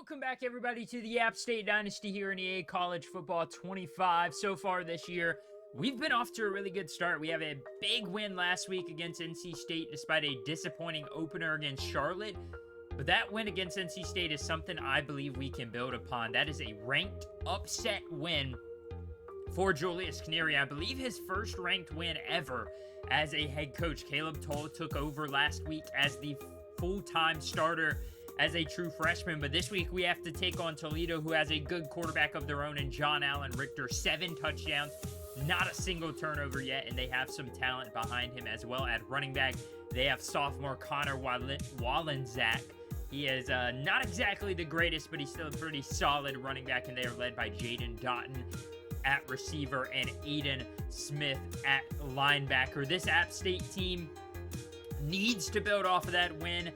Welcome back, everybody, to the App State Dynasty here in EA College Football 25. So far this year, we've been off to a really good start. We have a big win last week against NC State despite a disappointing opener against Charlotte. But that win against NC State is something I believe we can build upon. That is a ranked upset win for Julius Canary. I believe his first ranked win ever as a head coach. Caleb Toll took over last week as the full-time starter as a true freshman, but this week we have to take on Toledo, who has a good quarterback of their own in John Allen Richter. 7 touchdowns, not a single turnover yet, and they have some talent behind him as well. At running back, they have sophomore Connor Wallenczak. He is not exactly the greatest, but he's still a pretty solid running back, and they are led by Jaden Doughton at receiver and Aiden Smith at linebacker. This App State team needs to build off of that win.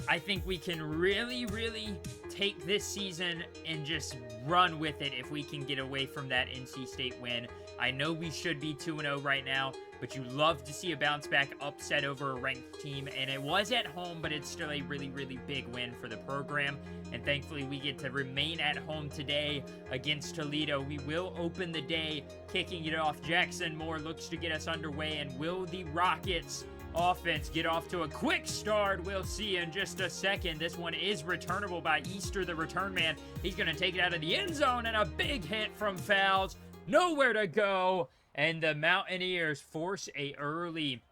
I think we can really take this season and just run with it if we can get away from that NC State win. I know we should be 2-0 right now, but you love to see a bounce back upset over a ranked team, and it was at home, but it's still a really big win for the program, and thankfully we get to remain at home today against Toledo. We will open the day kicking it off. Jackson Moore looks to get us underway, and will the Rockets offense get off to a quick start? We'll see in just a second. This one is returnable by Easter, the return man. He's going to take it out of the end zone, and a big hit from Fouls. Nowhere to go, and the Mountaineers force a early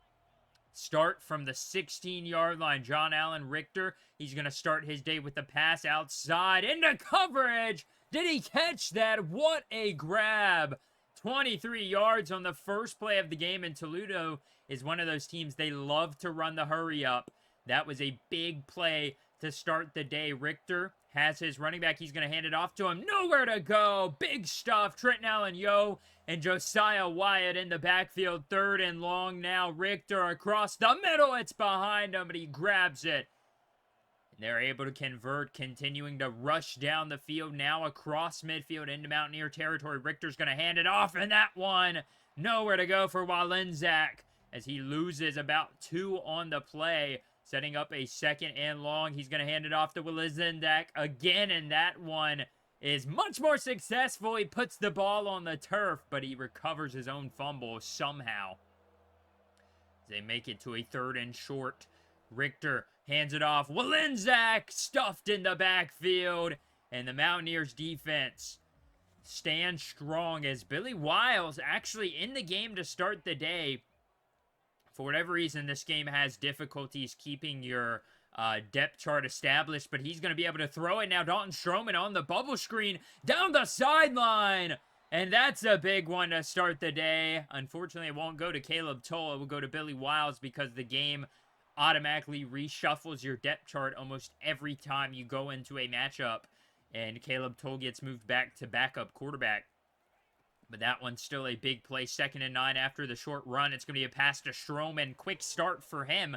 start from the 16-yard line. John Allen Richter, he's going to start his day with the pass outside into coverage. Did he catch that? What a grab. 23 yards on the first play of the game, and Toledo is one of those teams, they love to run the hurry up. That was a big play to start the day. Richter has his running back. He's going to hand it off to him. Nowhere to go. Big stuff. Trenton Allen Yo and Josiah Wyatt in the backfield. 3rd and long now. Richter across the middle. It's behind him, but he grabs it. And they're able to convert, continuing to rush down the field now across midfield into Mountaineer territory. Richter's going to hand it off, and that one, nowhere to go for Wallenczak as he loses about 2 on the play, setting up a 2nd and long. He's going to hand it off to Wallenczak again, and that one is much more successful. He puts the ball on the turf, but he recovers his own fumble somehow. They make it to a 3rd and short. Richter hands it off. Wallenczak stuffed in the backfield. And the Mountaineers defense stands strong as Billy Wiles actually in the game to start the day. For whatever reason, this game has difficulties keeping your depth chart established, but he's going to be able to throw it now. Dalton Stroman on the bubble screen down the sideline. And that's a big one to start the day. Unfortunately, it won't go to Caleb Toll. It will go to Billy Wiles because the game automatically reshuffles your depth chart almost every time you go into a matchup, and Caleb Toll gets moved back to backup quarterback. But that one's still a big play. 2nd and 9 after the short run. It's going to be a pass to Stroman. Quick start for him.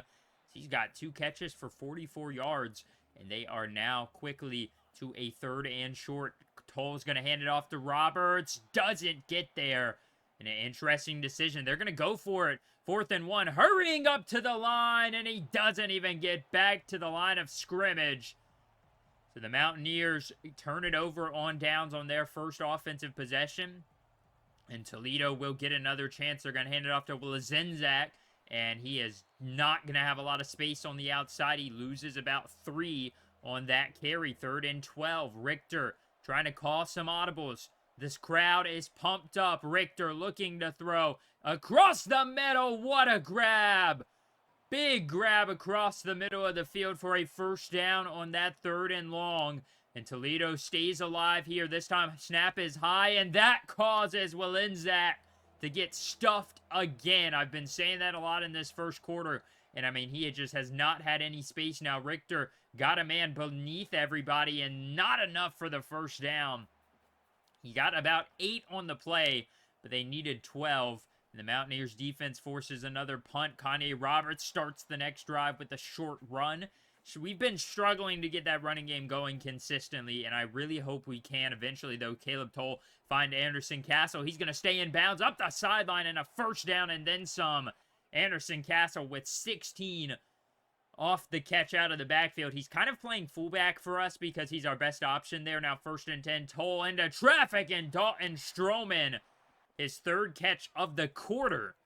He's got 2 catches for 44 yards, and they are now quickly to a 3rd and short. Toll's going to hand it off to Roberts. Doesn't get there. And an interesting decision. They're going to go for it. 4th and 1, hurrying up to the line, and he doesn't even get back to the line of scrimmage. So the Mountaineers turn it over on downs on their first offensive possession, and Toledo will get another chance. They're going to hand it off to Wallenczak, and he is not going to have a lot of space on the outside. He loses about 3 on that carry. 3rd and 12, Richter trying to call some audibles. This crowd is pumped up. Richter looking to throw across the middle. What a grab. Big grab across the middle of the field for a first down on that 3rd and long. And Toledo stays alive here. This time, snap is high, and that causes Wallenczak to get stuffed again. I've been saying that a lot in this first quarter. And, I mean, he just has not had any space now. Richter got a man beneath everybody, and not enough for the first down. He got about 8 on the play, but they needed 12. And the Mountaineers defense forces another punt. Kanye Roberts starts the next drive with a short run. So we've been struggling to get that running game going consistently, and I really hope we can eventually, though. Caleb Toll find Anderson Castle. He's going to stay in bounds up the sideline, and a first down and then some. Anderson Castle with 16 off the catch out of the backfield. He's kind of playing fullback for us because he's our best option there. Now 1st and 10, Toll into traffic, and Dalton Stroman, his 3rd catch of the quarter.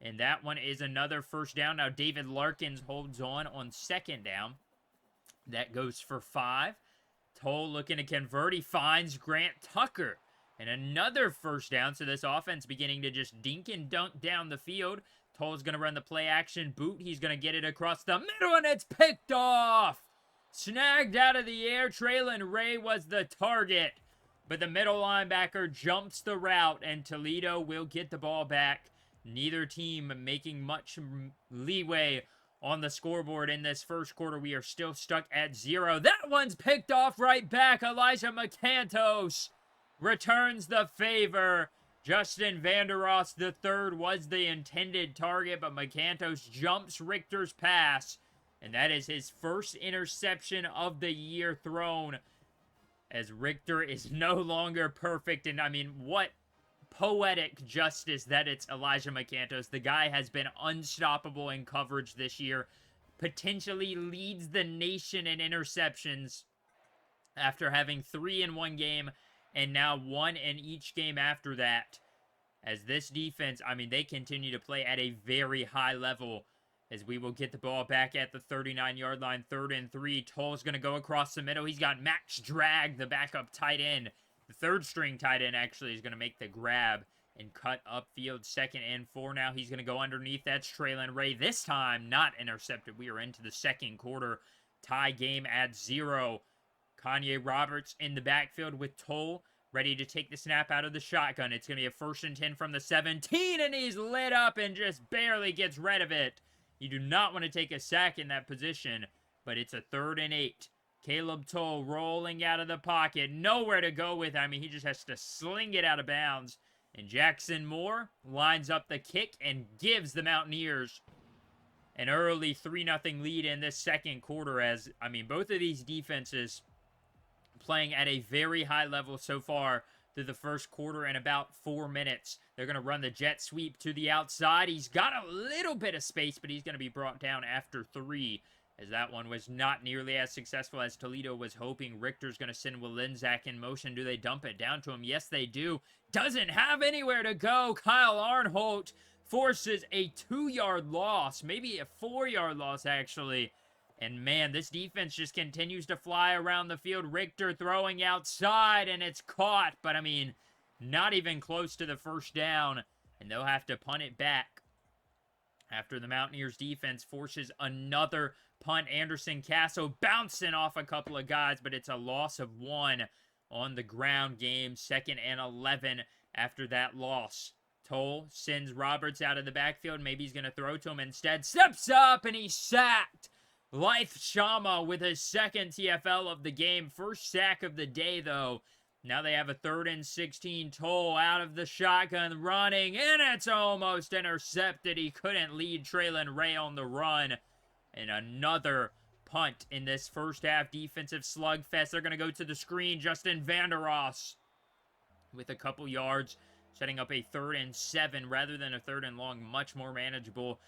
And that one is another first down. Now David Larkins holds on 2nd down. That goes for 5. Toll looking to convert. He finds Grant Tucker. And another first down. So this offense beginning to just dink and dunk down the field. Toll's going to run the play action boot. He's going to get it across the middle, and it's picked off. Snagged out of the air. Traylon Ray was the target. But the middle linebacker jumps the route, and Toledo will get the ball back. Neither team making much leeway on the scoreboard in this first quarter. We are still stuck at 0. That one's picked off right back. Elijah McCantos returns the favor. Justin Vandeross III was the intended target, but McCantos jumps Richter's pass, and that is his first interception of the year thrown, as Richter is no longer perfect. And I mean, what poetic justice that it's Elijah McCantos. The guy has been unstoppable in coverage this year, potentially leads the nation in interceptions after having 3 in one game, and now 1 in each game after that. As this defense, I mean, they continue to play at a very high level, as we will get the ball back at the 39-yard line, 3rd and 3. Toll's going to go across the middle. He's got Max Drag, the backup tight end. The 3rd-string tight end actually is going to make the grab and cut upfield. 2nd and 4 now. He's going to go underneath. That's Traylon Ray. This time, not intercepted. We are into the second quarter. Tie game at 0. Kanye Roberts in the backfield with Toll, ready to take the snap out of the shotgun. It's going to be a 1st and 10 from the 17, and he's lit up and just barely gets rid of it. You do not want to take a sack in that position, but it's a 3rd and 8. Caleb Toll rolling out of the pocket. Nowhere to go with. I mean, he just has to sling it out of bounds. And Jackson Moore lines up the kick and gives the Mountaineers an early 3-0 lead in this second quarter, as, I mean, both of these defenses playing at a very high level so far through the first quarter in about 4 minutes. They're going to run the jet sweep to the outside. He's got a little bit of space, but he's going to be brought down after 3, as that one was not nearly as successful as Toledo was hoping. Richter's going to send Walenzak in motion. Do they dump it down to him? Yes, they do. Doesn't have anywhere to go. Kyle Arnholt forces a 2-yard loss, maybe a 4-yard loss, actually. And man, this defense just continues to fly around the field. Richter throwing outside, and it's caught. But, I mean, not even close to the first down. And they'll have to punt it back after the Mountaineers defense forces another punt. Anderson Castle bouncing off a couple of guys, but it's a loss of 1 on the ground game. 2nd and 11 after that loss. Toll sends Roberts out of the backfield. Maybe he's going to throw to him instead. Steps up, and he's sacked. Leif Shama with his 2nd TFL of the game. First sack of the day, though. Now they have a 3rd and 16. Toll out of the shotgun running, and it's almost intercepted. He couldn't lead Traylon Ray on the run. And another punt in this first half defensive slugfest. They're going to go to the screen. Justin Vandeross with a couple yards, setting up a 3rd and 7 rather than a 3rd and long. Much more manageable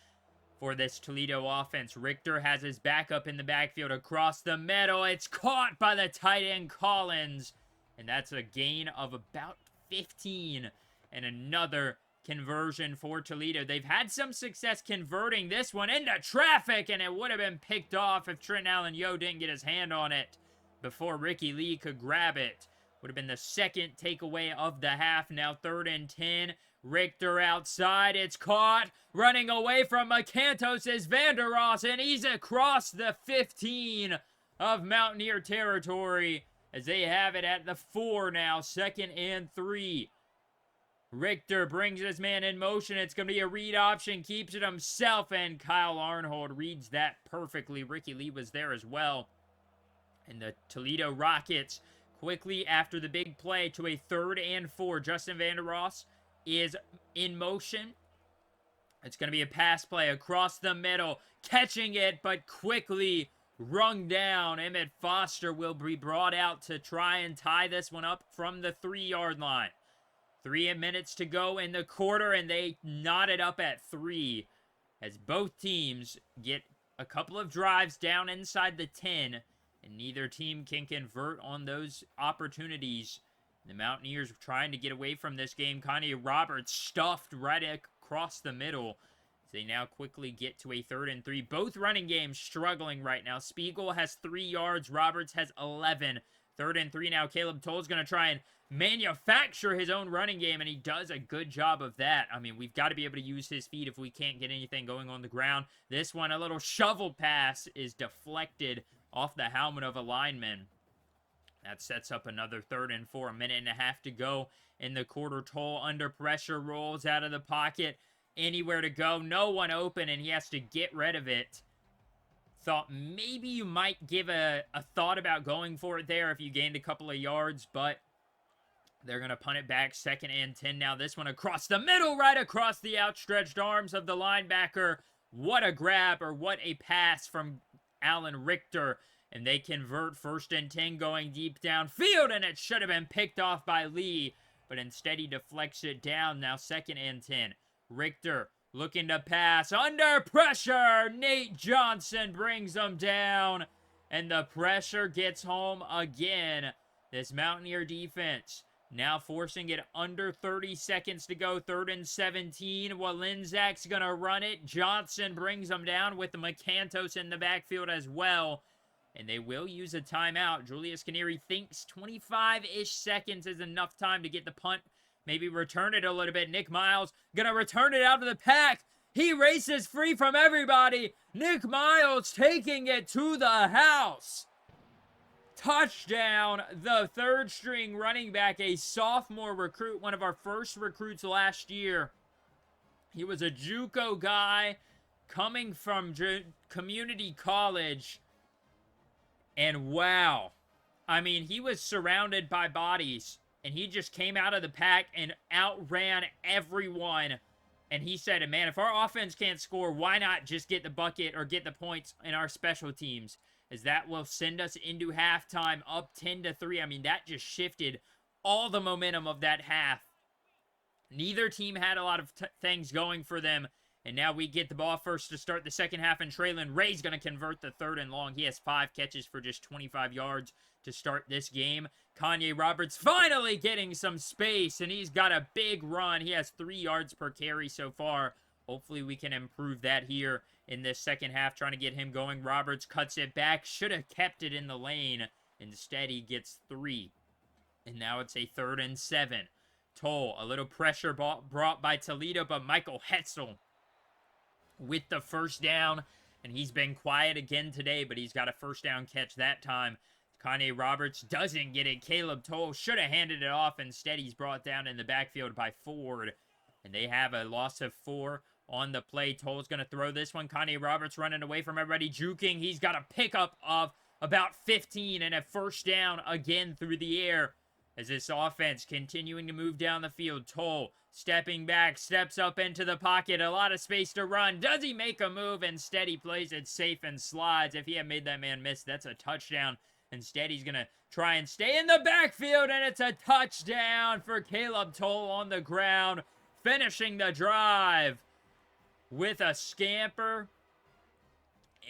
for this Toledo offense. Richter has his backup in the backfield across the middle. It's caught by the tight end Collins. And that's a gain of about 15. And another conversion for Toledo. They've had some success converting this one into traffic, and it would have been picked off if Trent Allen-Yo didn't get his hand on it before Ricky Lee could grab it. Would have been the 2nd takeaway of the half. Now 3rd and 10. Richter outside. It's caught. Running away from McCantos is Vandeross, and he's across the 15 of Mountaineer territory, as they have it at the 4 now. 2nd and 3. Richter brings his man in motion. It's going to be a read option. Keeps it himself, and Kyle Arnhold reads that perfectly. Ricky Lee was there as well. And the Toledo Rockets quickly after the big play to a 3rd and 4. Justin Vandeross is in motion. It's going to be a pass play across the middle. Catching it, but quickly rung down. Emmett Foster will be brought out to try and tie this one up from the 3-yard line. 3 minutes to go in the quarter, and they knot it up at 3 as both teams get a couple of drives down inside the 10, and neither team can convert on those opportunities. The Mountaineers trying to get away from this game. Kanye Roberts stuffed right across the middle. They now quickly get to a 3rd and 3. Both running games struggling right now. Spiegel has 3 yards. Roberts has 11. 3rd and 3 now. Caleb Toll's going to try and manufacture his own running game, and he does a good job of that. I mean, we've got to be able to use his feet if we can't get anything going on the ground. This one, a little shovel pass, is deflected off the helmet of a lineman. That sets up another 3rd and 4. A minute and a half to go in the quarter. Toll under pressure, rolls out of the pocket. Anywhere to go, no one open, and he has to get rid of it. Thought maybe you might give a thought about going for it there if you gained a couple of yards, but they're going to punt it back. 2nd and 10 now. This one across the middle, right across the outstretched arms of the linebacker. What a grab, or what a pass from Alan Richter. And they convert. 1st and 10 going deep downfield, and it should have been picked off by Lee, but instead he deflects it down. Now 2nd and 10. Richter looking to pass. Under pressure. Nate Johnson brings them down. And the pressure gets home again. This Mountaineer defense now forcing it under 30 seconds to go. 3rd and 17. Walenzak's going to run it. Johnson brings them down with the McCantos in the backfield as well. And they will use a timeout. Julius Canary thinks 25-ish seconds is enough time to get the punt. Maybe return it a little bit. Nick Miles gonna return it out of the pack. He races free from everybody. Nick Miles taking it to the house. Touchdown. The 3rd string running back, a sophomore recruit, one of our first recruits last year. He was a JUCO guy coming from community college. And wow. I mean, he was surrounded by bodies. And he just came out of the pack and outran everyone. And he said, man, if our offense can't score, why not just get the bucket or get the points in our special teams? As that will send us into halftime up 10-3. I mean, that just shifted all the momentum of that half. Neither team had a lot of things going for them. And now we get the ball first to start the second half. And Traylon Ray's going to convert the 3rd and long. He has 5 catches for just 25 yards to start this game. Kanye Roberts finally getting some space, and he's got a big run. He has 3 yards per carry so far. Hopefully we can improve that here in this second half, trying to get him going. Roberts cuts it back. Should have kept it in the lane. Instead, he gets 3. And now it's a 3rd and 7. Toll, a little pressure brought by Toledo, but Michael Hetzel with the 1st down. And he's been quiet again today, but he's got a 1st down catch that time. Kanye Roberts doesn't get it. Caleb Toll should have handed it off. Instead, he's brought down in the backfield by Ford. And they have a loss of 4 on the play. Toll's going to throw this one. Kanye Roberts running away from everybody, juking. He's got a pickup of about 15 and a 1st down again through the air. As this offense continuing to move down the field. Toll stepping back, steps up into the pocket. A lot of space to run. Does he make a move? Instead, he plays it safe and slides. If he had made that man miss, that's a touchdown. Instead, he's going to try and stay in the backfield, and it's a touchdown for Caleb Toll on the ground, finishing the drive with a scamper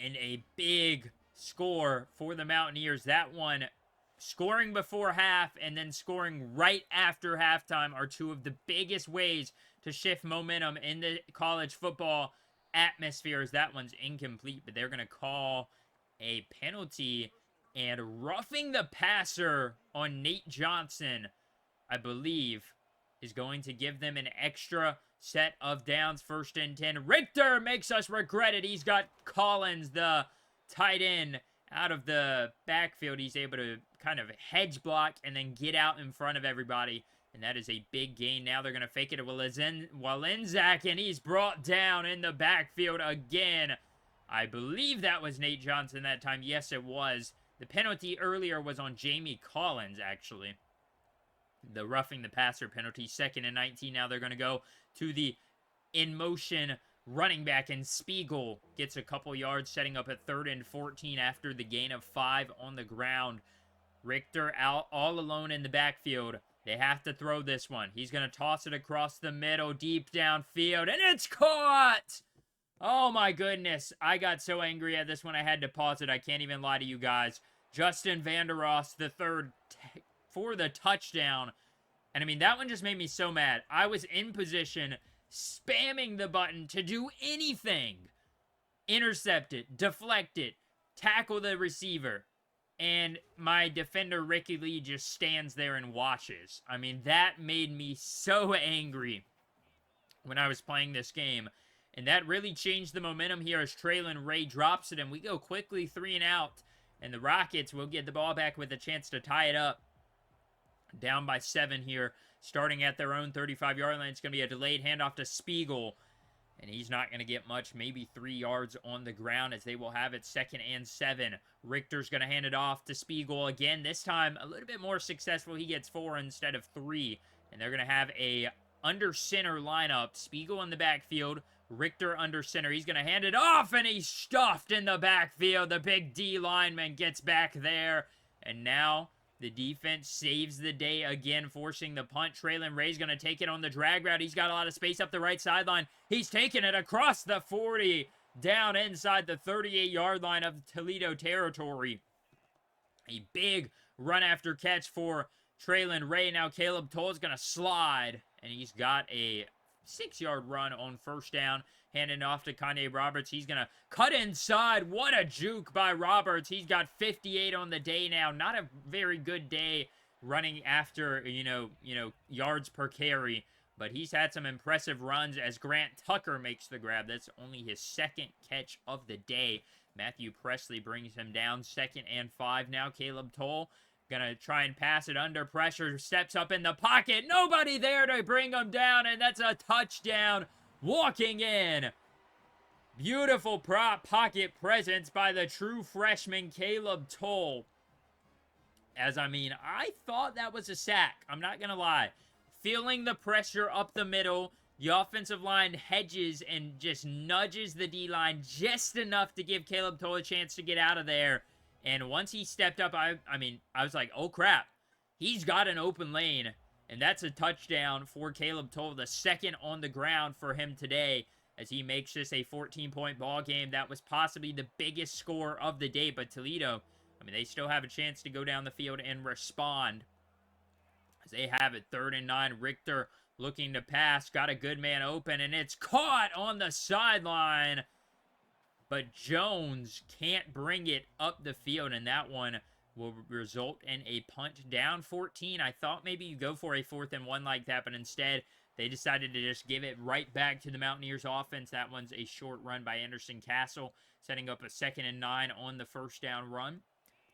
and a big score for the Mountaineers. That one, scoring before half and then scoring right after halftime, are 2 of the biggest ways to shift momentum in the college football atmosphere. As that one's incomplete, but they're going to call a penalty. And roughing the passer on Nate Johnson, I believe, is going to give them an extra set of downs. 1st and 10. Richter makes us regret it. He's got Collins, the tight end, out of the backfield. He's able to kind of hedge block and then get out in front of everybody. And that is a big gain. Now they're going to fake it to Walenzak, and he's brought down in the backfield again. I believe that was Nate Johnson that time. Yes, it was. The penalty earlier was on Jamie Collins, actually. The roughing the passer penalty. 2nd and 19. Now they're going to go to the in-motion running back, and Spiegel gets a couple yards, setting up at 3rd and 14 after the gain of 5 on the ground. Richter out all alone in the backfield. They have to throw this one. He's going to toss it across the middle, deep downfield, and it's caught! Oh my goodness. I got so angry at this one I had to pause it. I can't even lie to you guys. Justin Vandeross, the third for the touchdown. And I mean, that one just made me so mad. I was in position, spamming the button to do anything. Intercept it, deflect it, tackle the receiver. And my defender, Ricky Lee, just stands there and watches. I mean, that made me so angry when I was playing this game. And that really changed the momentum here as Traylon Ray drops it. And we go quickly 3 and out. And the Rockets will get the ball back with a chance to tie it up. Down by 7 here. Starting at their own 35-yard line. It's going to be a delayed handoff to Spiegel. And he's not going to get much, maybe 3 yards on the ground as they will have it 2nd and 7. Richter's going to hand it off to Spiegel again. This time, a little bit more successful. He gets 4 instead of 3. And they're going to have a under center lineup. Spiegel in the backfield. Richter under center. He's going to hand it off, and he's stuffed in the backfield. The big D lineman gets back there. And now the defense saves the day again, forcing the punt. Traylon Ray's going to take it on the drag route. He's got a lot of space up the right sideline. He's taking it across the 40, down inside the 38-yard line of Toledo territory. A big run after catch for Traylon Ray. Now Caleb Toll's going to slide, and he's got a 6-yard run on first down. Handing off to Kanye Roberts. He's going to cut inside. What a juke by Roberts. He's got 58 on the day now. Not a very good day running after, you know, yards per carry. But he's had some impressive runs as Grant Tucker makes the grab. That's only his 2nd catch of the day. Matthew Presley brings him down. 2nd and 5 now. Caleb Toll gonna try and pass it under pressure. Steps up in the pocket. Nobody there to bring him down. And that's a touchdown. Walking in. Beautiful pocket presence by the true freshman Caleb Toll. As I mean, I thought that was a sack. I'm not going to lie. Feeling the pressure up the middle. The offensive line hedges and just nudges the D-line just enough to give Caleb Toll a chance to get out of there. And once he stepped up, I was like, oh crap. He's got an open lane. And that's a touchdown for Caleb Toll, the 2nd on the ground for him today, as he makes this a 14-point ball game. That was possibly the biggest score of the day, but Toledo, I mean, they still have a chance to go down the field and respond. As they have it 3rd and 9, Richter looking to pass, got a good man open, and it's caught on the sideline. But Jones can't bring it up the field, and that one will result in a punt. Down 14. I thought maybe you go for a 4th and 1 like that, but instead they decided to just give it right back to the Mountaineers offense. That one's a short run by Anderson Castle, setting up a 2nd and 9 on the first down run.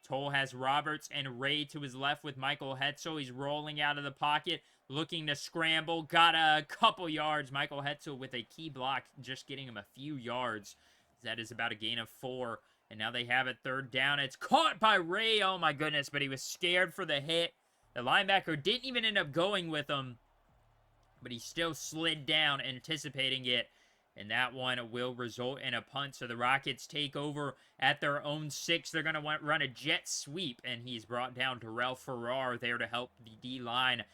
Toll has Roberts and Ray to his left with Michael Hetzel. He's rolling out of the pocket, looking to scramble. Got a couple yards. Michael Hetzel with a key block, just getting him a few yards. That is about a gain of 4. And now they have it 3rd down. It's caught by Ray. Oh, my goodness. But he was scared for the hit. The linebacker didn't even end up going with him. But he still slid down, anticipating it. And that one will result in a punt. So the Rockets take over at their own 6. They're going to run a jet sweep. And he's brought down Darrell Farrar there to help the D-line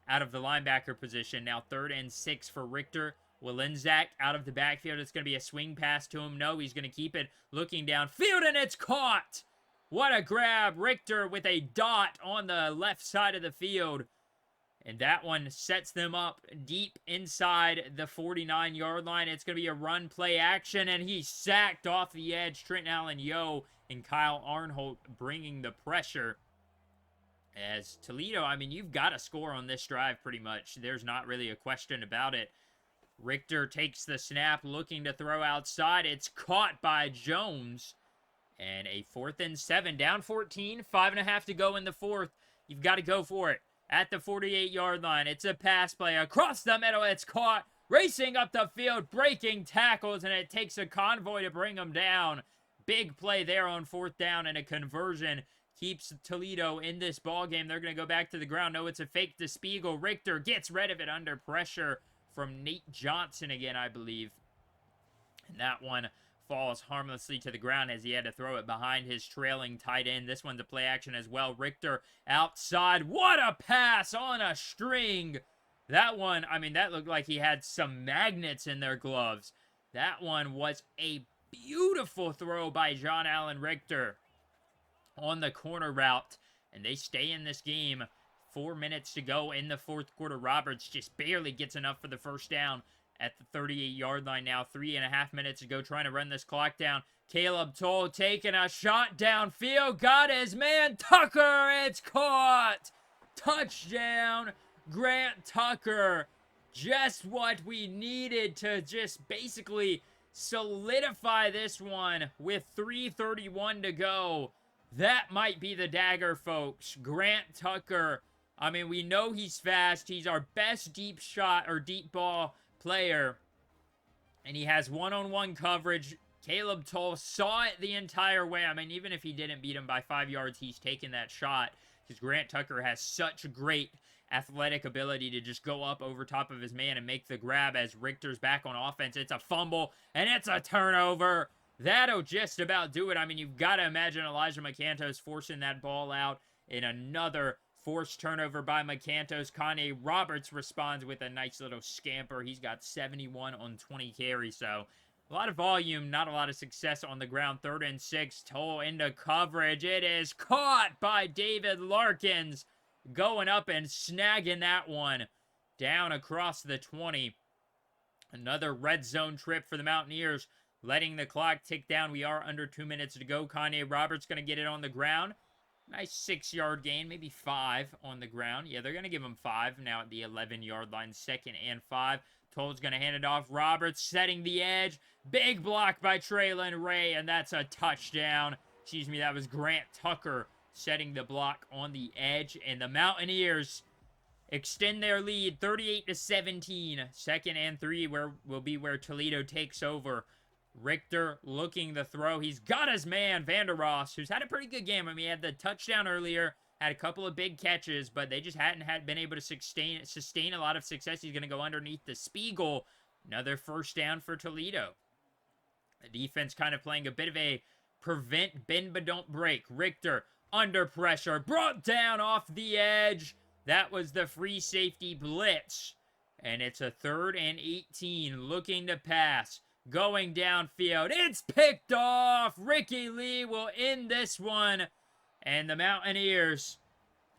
out of the linebacker position. Now 3rd and 6 for Richter. Walenzak out of the backfield. It's going to be a swing pass to him. No, he's going to keep it looking downfield, and it's caught. What a grab. Richter with a dot on the left side of the field. And that one sets them up deep inside the 49-yard line. It's going to be a run play action, and he's sacked off the edge. Trent Allen-Yo and Kyle Arnholt bringing the pressure. As Toledo, I mean, you've got to score on this drive pretty much. There's not really a question about it. Richter takes the snap, looking to throw outside. It's caught by Jones. And a 4th and 7. Down 14. 5.5 to go in the 4th. You've got to go for it. At the 48-yard line. It's a pass play. Across the middle. It's caught. Racing up the field. Breaking tackles. And it takes a convoy to bring them down. Big play there on 4th down. And a conversion keeps Toledo in this ball game. They're going to go back to the ground. No, it's a fake to Spiegel. Richter gets rid of it under pressure from Nate Johnson again, I believe. And that one falls harmlessly to the ground as he had to throw it behind his trailing tight end. This one's a play action as well. Richter outside. What a pass on a string. That one, I mean, that looked like he had some magnets in their gloves. That one was a beautiful throw by John Allen Richter on the corner route, and they stay in this game. 4 minutes to go in the fourth quarter. Roberts just barely gets enough for the first down at the 38-yard line now. 3.5 minutes to go, trying to run this clock down. Caleb Toll taking a shot downfield. Got his man Tucker. It's caught. Touchdown, Grant Tucker. Just what we needed to just basically solidify this one with 3:31 to go. That might be the dagger, folks. Grant Tucker. I mean, we know he's fast. He's our best deep shot or deep ball player. And he has one-on-one coverage. Caleb Toll saw it the entire way. I mean, even if he didn't beat him by 5 yards, he's taking that shot. Because Grant Tucker has such great athletic ability to just go up over top of his man and make the grab as Richter's back on offense. It's a fumble, and it's a turnover. That'll just about do it. I mean, you've got to imagine Elijah McCantos forcing that ball out in another forced turnover by McCantos. Kanye Roberts responds with a nice little scamper. He's got 71 on 20 carries, so a lot of volume, not a lot of success on the ground. 3rd and 6, Toll into coverage. It is caught by David Larkins, going up and snagging that one down across the 20. Another red zone trip for the Mountaineers, letting the clock tick down. We are under 2 minutes to go. Kanye Roberts going to get it on the ground. Nice 6-yard gain, maybe 5 on the ground. Yeah, they're going to give him 5 now at the 11-yard line. 2nd and 5. Toll's going to hand it off. Roberts setting the edge. Big block by Traylon Ray, and that's a touchdown. Excuse me, that was Grant Tucker setting the block on the edge. And the Mountaineers extend their lead 38-17. 2nd and 3 will be where Toledo takes over. Richter looking the throw. He's got his man, Vander Ross, who's had a pretty good game. I mean, he had the touchdown earlier, had a couple of big catches, but they just hadn't been able to sustain a lot of success. He's going to go underneath the Spiegel. Another first down for Toledo. The defense kind of playing a bit of a prevent, bend, but don't break. Richter under pressure, brought down off the edge. That was the free safety blitz. And it's a 3rd and 18, looking to pass. Going downfield. It's picked off. Ricky Lee will end this one. And the Mountaineers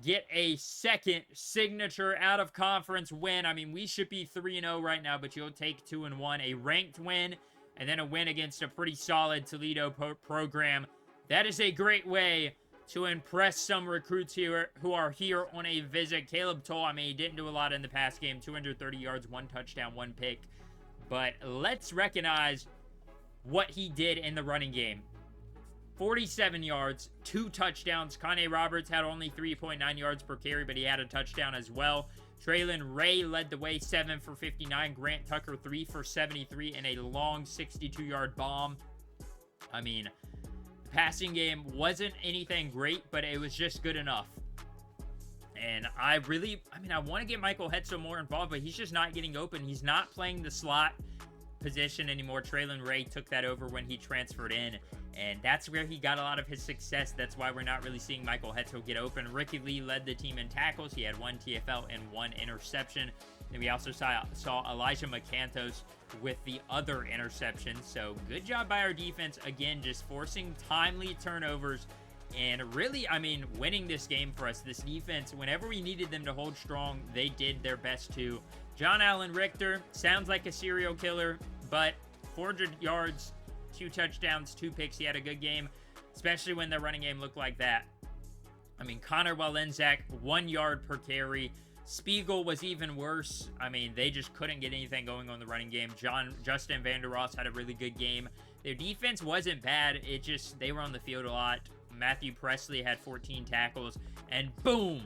get a second signature out-of-conference win. I mean, we should be 3-0 right now, but you'll take 2-1. A ranked win, and then a win against a pretty solid Toledo program. That is a great way to impress some recruits here who are here on a visit. Caleb Toll, I mean, he didn't do a lot in the past game. 230 yards, 1 touchdown, 1 pick. But let's recognize what he did in the running game. 47 yards, 2 touchdowns. Kanye Roberts had only 3.9 yards per carry, but he had a touchdown as well. Traylon Ray led the way, 7 for 59. Grant Tucker, 3 for 73, and a long 62-yard bomb. I mean, the passing game wasn't anything great, but it was just good enough. And I want to get Michael Hetzel more involved, but he's just not getting open. He's not playing the slot position anymore. Traylon Ray took that over when he transferred in, and that's where he got a lot of his success. That's why we're not really seeing Michael Hetzel get open. Ricky Lee led the team in tackles. He had 1 TFL and 1 interception. And we also saw Elijah McCantos with the other interception. So good job by our defense. Again, just forcing timely turnovers. And really, I mean, winning this game for us. This defense, whenever we needed them to hold strong, they did their best to. John Allen Richter sounds like a serial killer, but 400 yards, 2 touchdowns, 2 picks. He had a good game, especially when the running game looked like that. I mean, Connor Walenzak, 1 yard per carry. Spiegel was even worse. I mean, they just couldn't get anything going on the running game. Justin Vander Ross had a really good game. Their defense wasn't bad. It just, they were on the field a lot. Matthew Presley had 14 tackles, and boom,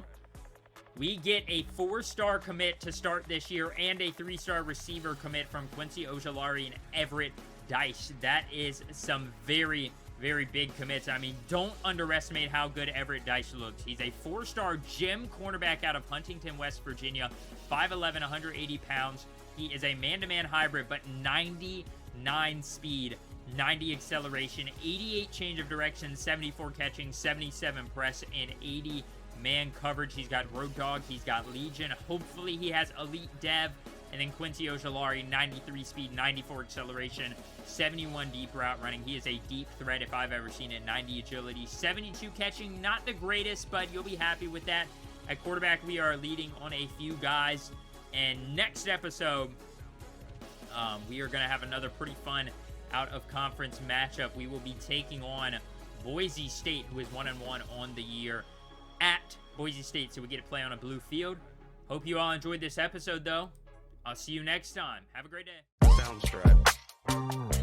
we get a 4-star commit to start this year and a 3-star receiver commit from Quincy Ojolari and Everett Dice. That is some very, very big commits. I mean, don't underestimate how good Everett Dice looks. He's a 4-star gym cornerback out of Huntington, West Virginia, 5'11", 180 pounds. He is a man-to-man hybrid, but 99 speed. 90 acceleration, 88 change of direction, 74 catching, 77 press, and 80 man coverage. He's got Road Dog, he's got Legion. Hopefully he has Elite Dev. And then Quincy Ojulari, 93 speed, 94 acceleration, 71 deep route running. He is a deep threat if I've ever seen it. 90 agility, 72 catching. Not the greatest, but you'll be happy with that. At quarterback, we are leading on a few guys. And next episode, we are going to have another pretty fun out-of-conference matchup. We will be taking on Boise State, who is 1-1 on the year at Boise State. So we get to play on a blue field. Hope you all enjoyed this episode, though. I'll see you next time. Have a great day. Soundstripe.